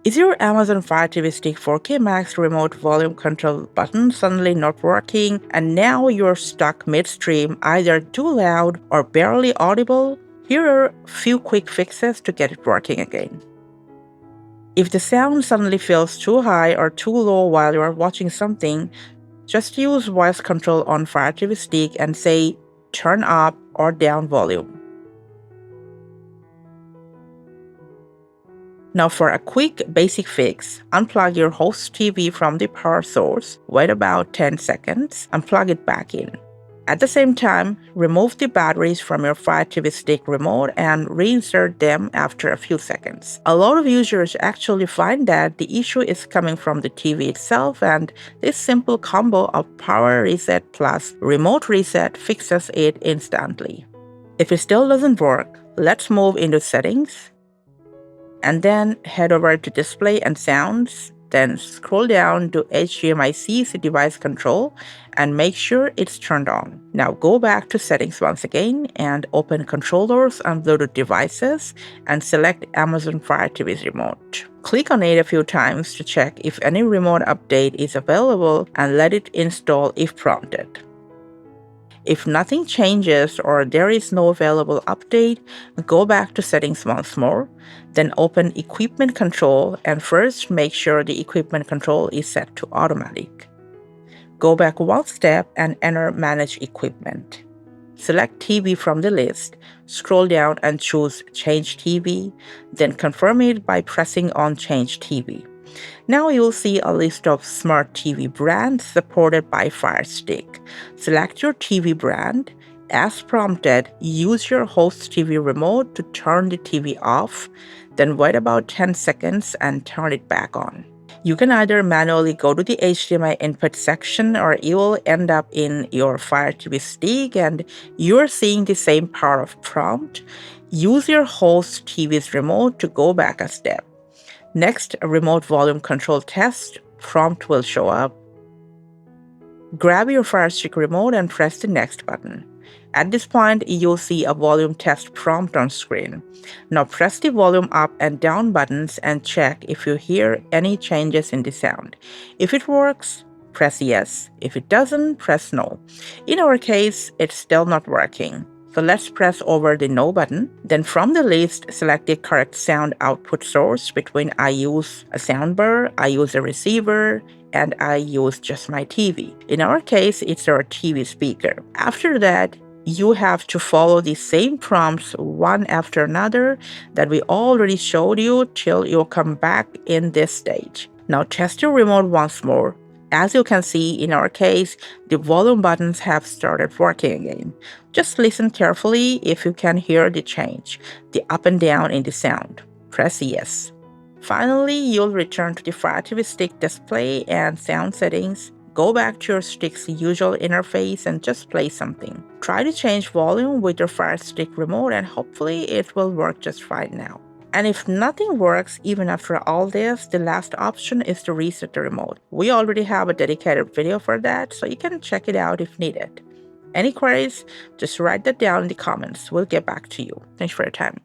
Is your Amazon Fire TV Stick 4K Max remote volume control button suddenly not working and now you're stuck midstream, either too loud or barely audible? Here are a few quick fixes to get it working again. If the sound suddenly feels too high or too low while you are watching something, just use voice control on Fire TV Stick and say turn up or down volume. Now for a quick basic fix, unplug your host TV from the power source, wait about 10 seconds, and plug it back in. At the same time, remove the batteries from your Fire TV Stick remote and reinsert them after a few seconds. A lot of users actually find that the issue is coming from the TV itself, and this simple combo of power reset plus remote reset fixes it instantly. If it still doesn't work, let's move into settings and then head over to display and sounds, then scroll down to HDMI-C device control and make sure it's turned on. Now go back to settings once again and open controllers and Bluetooth devices and select Amazon Fire TV's remote. Click on it a few times to check if any remote update is available and let it install if prompted. If nothing changes or there is no available update, go back to settings once more, then open equipment control and first make sure the equipment control is set to automatic. Go back one step and enter manage equipment. Select TV from the list, scroll down and choose change TV, then confirm it by pressing on change TV. Now you'll see a list of smart TV brands supported by FireStick. Select your TV brand. As prompted, use your host TV remote to turn the TV off, then wait about 10 seconds and turn it back on. You can either manually go to the HDMI input section or you will end up in your Fire TV Stick and you're seeing the same power of prompt. Use your host TV's remote to go back a step. Next, a remote volume control test prompt will show up. Grab your FireStick remote and press the next button. At this point, you'll see a volume test prompt on screen. Now press the volume up and down buttons and check if you hear any changes in the sound. If it works, press yes. If it doesn't, press no. In our case, it's still not working. So let's press over the no button. Then from the list, select the correct sound output source between I use a soundbar, I use a receiver, and I use just my TV. In our case, it's our TV speaker. After that, you have to follow the same prompts one after another that we already showed you till you come back in this stage. Now test your remote once more. As you can see, in our case, the volume buttons have started working again. Just listen carefully if you can hear the change, the up and down in the sound. Press yes. Finally, you'll return to the Fire TV Stick display and sound settings. Go back to your stick's usual interface and just play something. Try to change volume with your Fire Stick remote and hopefully it will work just fine now. And if nothing works even after all this, the last option is to reset the remote. We already have a dedicated video for that, so you can check it out if needed. Any queries, just write that down in the comments. We'll get back to you. Thanks for your time.